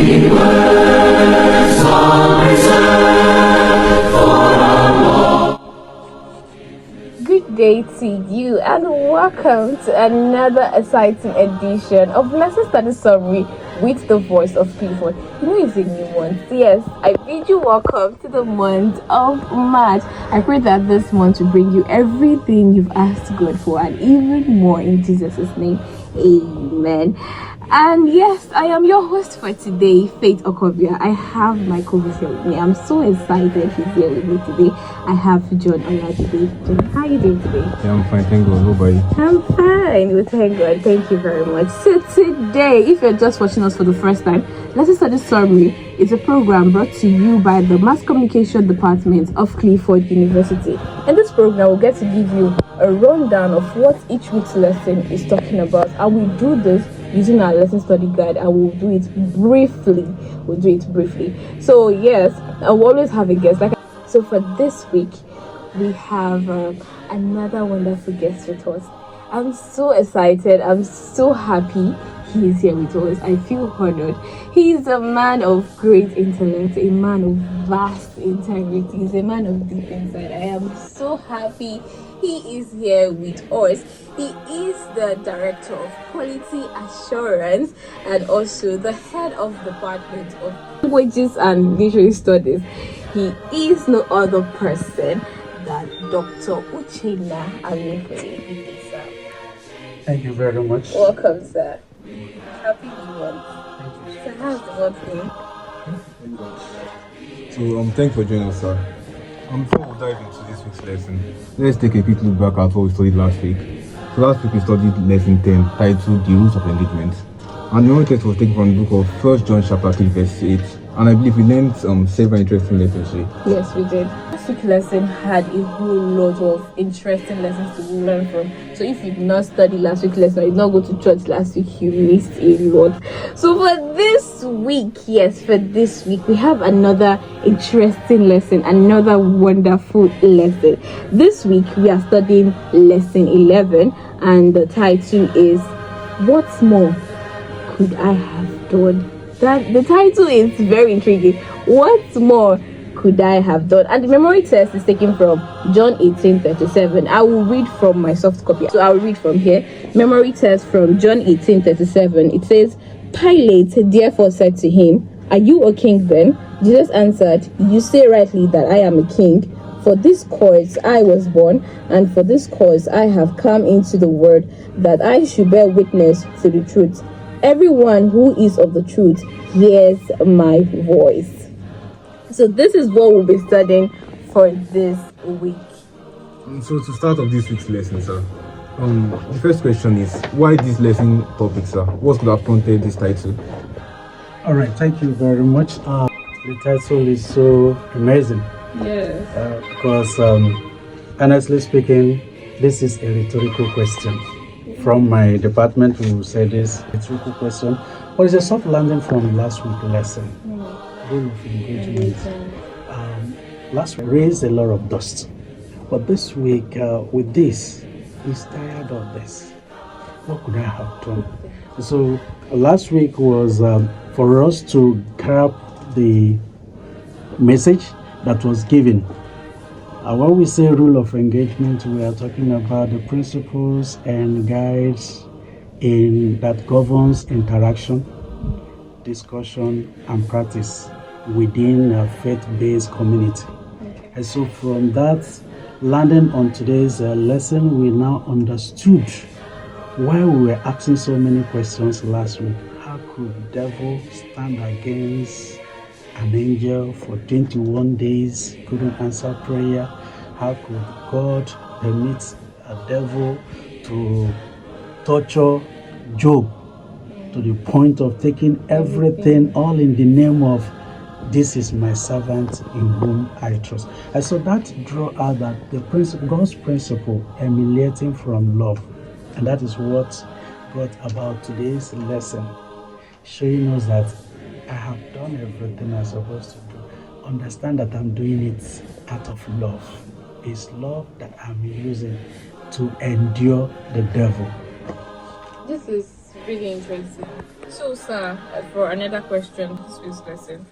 Good day to you and welcome to another exciting edition of Lesson Study Summary with the voice of Clifford. You know it's a new month. Yes, I bid you welcome to the month of March. I pray that this month will bring you everything you've asked God for and even more in Jesus' name. Amen. And yes, I am your host for today, Faith Okobia. I have my co-host here with me. I'm so excited he's here with me today. I have John Olajide. John, how are you doing today? Yeah, I'm fine, thank God. Nobody. I'm fine. We thank God. Thank you very much. So today, if you're just watching us for the first time, Let's Study Summary is a program brought to you by the Mass Communication Department of Clifford University. In this program, we'll get to give you a rundown of what each week's lesson is talking about, and we do this using our lesson study guide, and we'll do it briefly. So yes, I will always have a guest. So for this week, we have another wonderful guest with us. I'm so excited. I'm so happy he is here with us. I feel honored. He is a man of great intellect, a man of vast integrity. He's a man of deep insight. I am so happy he is here with us. He is the Director of Quality Assurance and also the Head of Department of Languages and Literary Studies. He is no other person than Dr. Uchenna Amefe. Thank you very much. Welcome, sir. Happy New Month. So how's the month going? So, thanks for joining us, sir. Before we dive into this week's lesson, let's take a quick look back at what we studied last week. So last week we studied lesson 10, titled The Rules of Engagement. And the memory text was taken from the book of 1 John chapter 3, verse 8. And I believe we learned several interesting lessons today. Yes, we did. Last week's lesson had a whole lot of interesting lessons to learn from. So if you did not study last week's lesson, or you did not go to church last week, you missed a lot. So for this week, we have another interesting lesson, another wonderful lesson. This week we are studying lesson 11, and the title is "What More Could I Have Done?" The title is very intriguing. What more could I have done? And the memory test is taken from John 18:37. I will read from my soft copy. So I will read from here. Memory test from John 18:37. It says, Pilate therefore said to him, "Are you a king then?" Jesus answered, "You say rightly that I am a king. For this cause I was born, and for this cause I have come into the world, that I should bear witness to the truth. Everyone who is of the truth hears my voice." So this is what we'll be studying for this week. So to start off this week's lesson, sir, the first question is, why this lesson topic, sir? What could have prompted this title? All right, thank you very much. The title is so amazing. Yes. Because honestly speaking, this is a rhetorical question. From my department, we will say this rhetorical question, but it's a soft landing from last week's lesson. Rule of engagement. Last week raised a lot of dust, but this week with this, he's tired of this. What could I have done? So last week was for us to grab the message that was given. When we say rule of engagement, we are talking about the principles and guides that governs interaction, discussion, and practice within a faith-based community. And so from that, landing on today's lesson, we now understood why we were asking so many questions last week. How could the devil stand against an angel for 21 days, couldn't answer prayer? How could God permit a devil to torture Job to the point of taking everything, all in the name of "This is my servant in whom I trust"? And so that draw out that the principle, God's principle emanating from love. And that is what brought about today's lesson, showing us that I have done everything I'm supposed to do. Understand that I'm doing it out of love. It's love that I'm using to endure the devil. This is really interesting. So, sir, for another question, this week's lesson.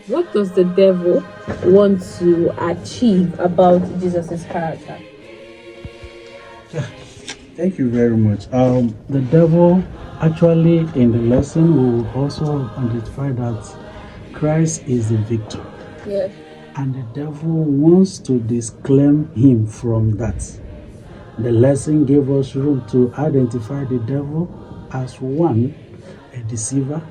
What does the devil want to achieve about Jesus' character? Thank you very much. The devil, actually, in the lesson, will also identify that Christ is the victor. Yes. And the devil wants to disclaim him from that. The lesson gave us room to identify the devil as one, a deceiver,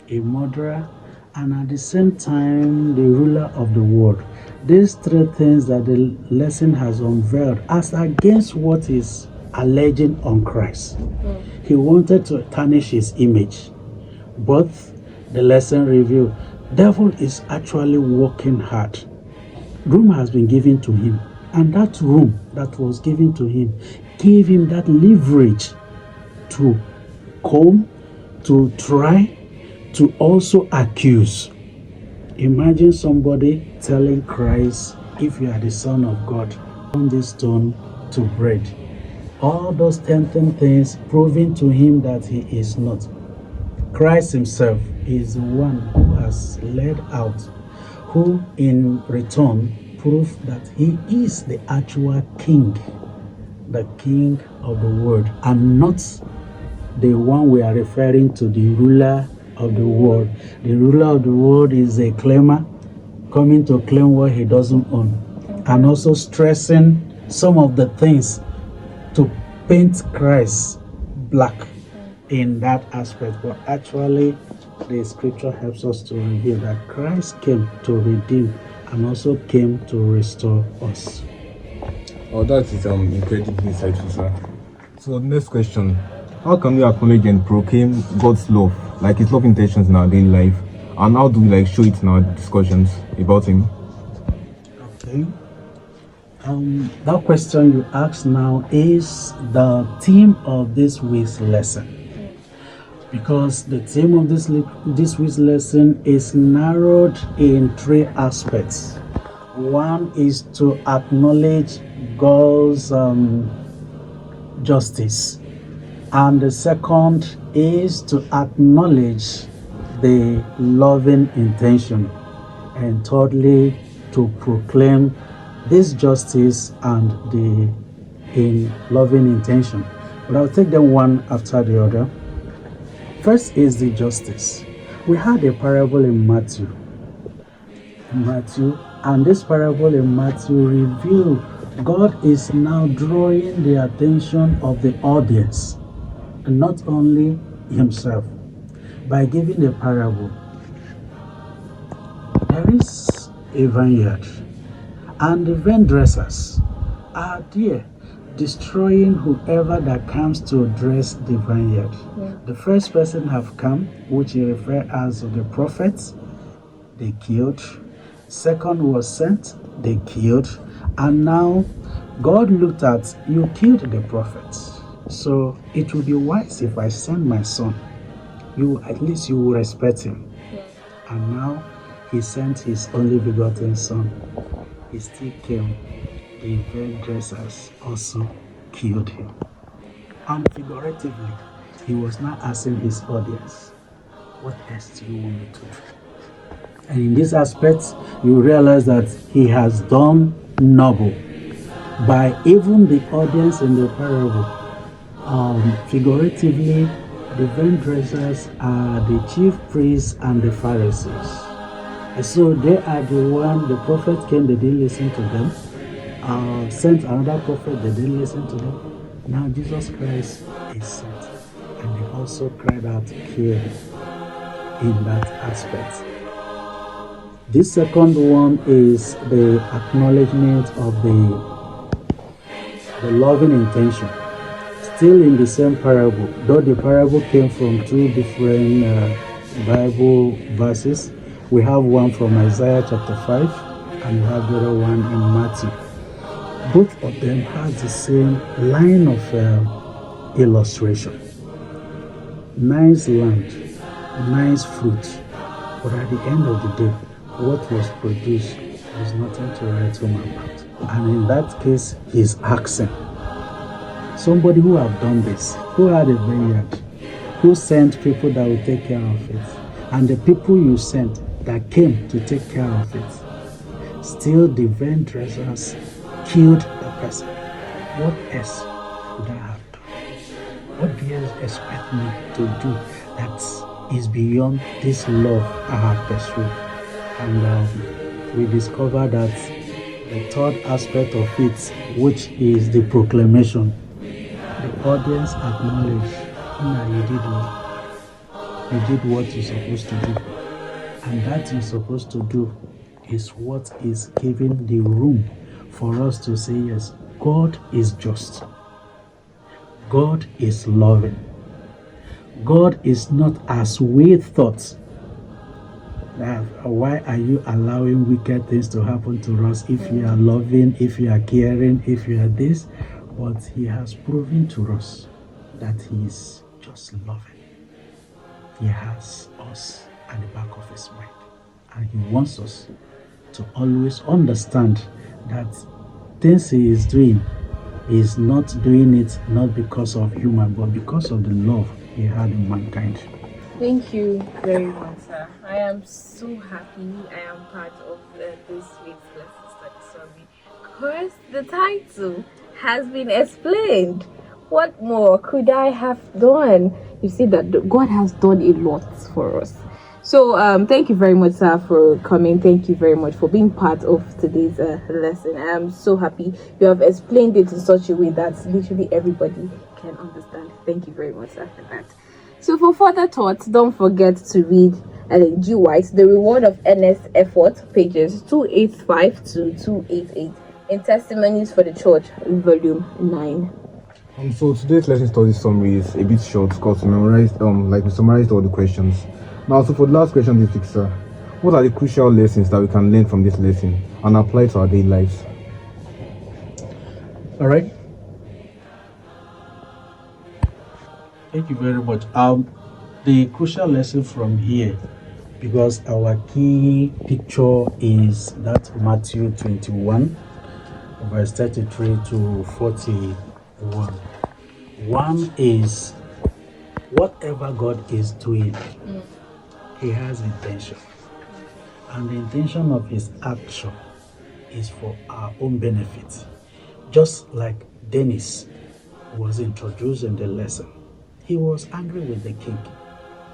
a murderer, and at the same time, the ruler of the world. These three things that the lesson has unveiled as against what is alleging on Christ. He wanted to tarnish his image. But the lesson revealed, devil is actually working hard. Room has been given to him, and that room that was given to him gave him that leverage to come, to try, to also accuse. Imagine somebody telling Christ, if you are the Son of God, turn this stone to bread. All those tempting things proving to him that he is not. Christ himself is the one who has led out, who in return proved that he is the actual king, the king of the world, and not the one we are referring to, the ruler of the world. The ruler of the world is a claimer coming to claim what he doesn't own, and also stressing some of the things to paint Christ black in that aspect. But actually, the scripture helps us to reveal that Christ came to redeem and also came to restore us. Oh, that is incredibly insightful, sir. So, next question. How can we acknowledge and proclaim God's love, like his love intentions in our daily life? And how do we show it in our discussions about him? Okay. That question you asked now is the theme of this week's lesson, because the theme of this week's lesson is narrowed in three aspects. One is to acknowledge God's justice, and the second is to acknowledge the loving intention, and thirdly, to proclaim this justice and the in loving intention. But I'll take them one after the other. First is the justice. We had a parable in Matthew, and this parable in Matthew revealed God is now drawing the attention of the audience, and not only himself, by giving the parable. There is a vineyard, and the vine dressers are there destroying whoever that comes to dress the vineyard. The first person have come, which he referred as the prophets, they killed. Second was sent, they killed. And now God looked at, you killed the prophets, so it would be wise if I send my son. At least you will respect him. And now he sent his only begotten son. He still came. The vine dressers also killed him. And figuratively, he was now asking his audience, what else do you want me to do? And in this aspect, you realize that he has done noble by even the audience in the parable. Figuratively, the vine dressers are the chief priests and the Pharisees. So they are the one, the prophet came, they didn't listen to them. Sent another prophet, they didn't listen to them. Now Jesus Christ is sent, and they also cried out, kill in that aspect. This second one is the acknowledgement of the loving intention. Still in the same parable, though the parable came from two different Bible verses. We have one from Isaiah chapter 5, and we have the other one in Matthew. Both of them have the same line of illustration. Nice land, nice fruit, but at the end of the day, what was produced was nothing to write home about. And in that case, he's asking somebody who have done this, who had a vineyard, who sent people that will take care of it, and the people you sent that came to take care of it, still the vine dressers killed the person. What else would I have done? What do you expect me to do that is beyond this love I have pursued? And we discovered that the third aspect of it, which is the proclamation, the audience acknowledged, you did well. You did what you're supposed to do. And that you're supposed to do is what is giving the room for us to say, yes, God is just. God is loving. God is not as we thought. Why are you allowing wicked things to happen to us if you are loving, if you are caring, if you are this? But He has proven to us that He is just loving. He has us at the back of His mind. And He wants us to always understand that things He is doing, He is not doing it not because of human, but because of the love He had in mankind. Thank you very much, sir. I am so happy I am part of this week's lesson study survey because the title has been explained. What more could I have done? You see that God has done a lot for us. So thank you very much, sir, for coming. Thank you very much for being part of today's lesson. I am so happy you have explained it in such a way that literally everybody can understand. Thank you very much, sir, for that. So for further thoughts, don't forget to read Ellen G. White, The Reward of Earnest Effort, pages 285 to 288 in Testimonies for the Church, volume 9. So today's lesson study summary is a bit short because we memorized, we summarized all the questions. Now, so for the last question this week, sir, what are the crucial lessons that we can learn from this lesson and apply to our daily lives? All right. Thank you very much. The crucial lesson from here, because our key picture is that Matthew 21, verse 33 to 41. One is whatever God is doing, He has intention. And the intention of His action is for our own benefit. Just like Dennis was introduced in the lesson. He was angry with the king,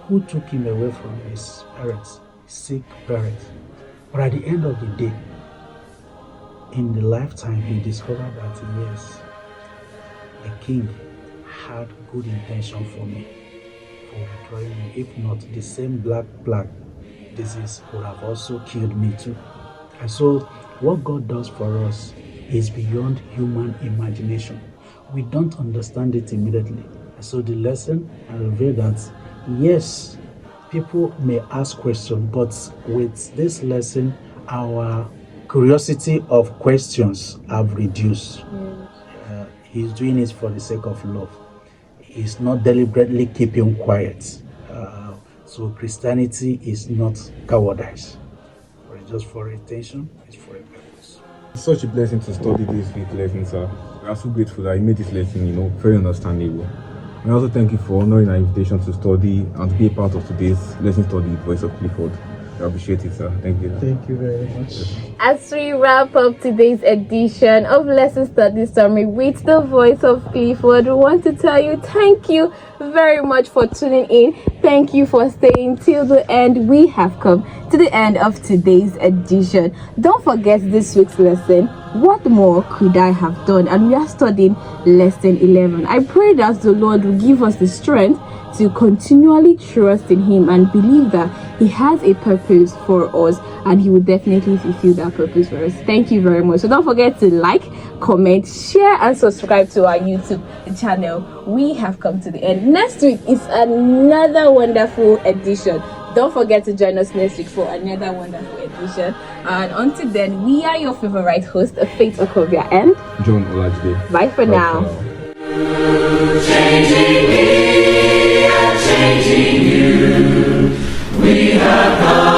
who took him away from his parents, sick parents. But at the end of the day, in the lifetime, he discovered that yes, the king had good intention for me, for withdrawing me. If not, the same black plague disease would have also killed me too. And so, what God does for us is beyond human imagination. We don't understand it immediately. So the lesson revealed that yes, people may ask questions, but with this lesson, our curiosity of questions have reduced. He's doing it for the sake of love. He's not deliberately keeping quiet. So Christianity is not cowardice. It's just for attention, it's for a purpose. It's such a blessing to study this week's lesson, sir. We are so grateful that you made this lesson, very understandable. We also thank you for honoring our invitation to study and to be a part of today's lesson study with Voice of Clifford. I appreciate it, sir. Thank you. Thank you very much. As we wrap up today's edition of Lesson Study Summary with the Voice of Clifford, we want to tell you thank you very much for tuning in. Thank you for staying till the end. We have come to the end of today's edition. Don't forget this week's lesson. What more could I have done? And we are studying lesson 11. I pray that the Lord will give us the strength to continually trust in Him and believe that He has a purpose for us and He will definitely fulfill that purpose for us. Thank you very much. So don't forget to like, comment, share and subscribe to our YouTube channel. We have come to the end. Next week is another wonderful edition. Don't forget to join us next week for another wonderful edition. And until then, we are your favorite host, Faith Okovia and John Olajide. Bye for now. Changing me and changing you. We have come.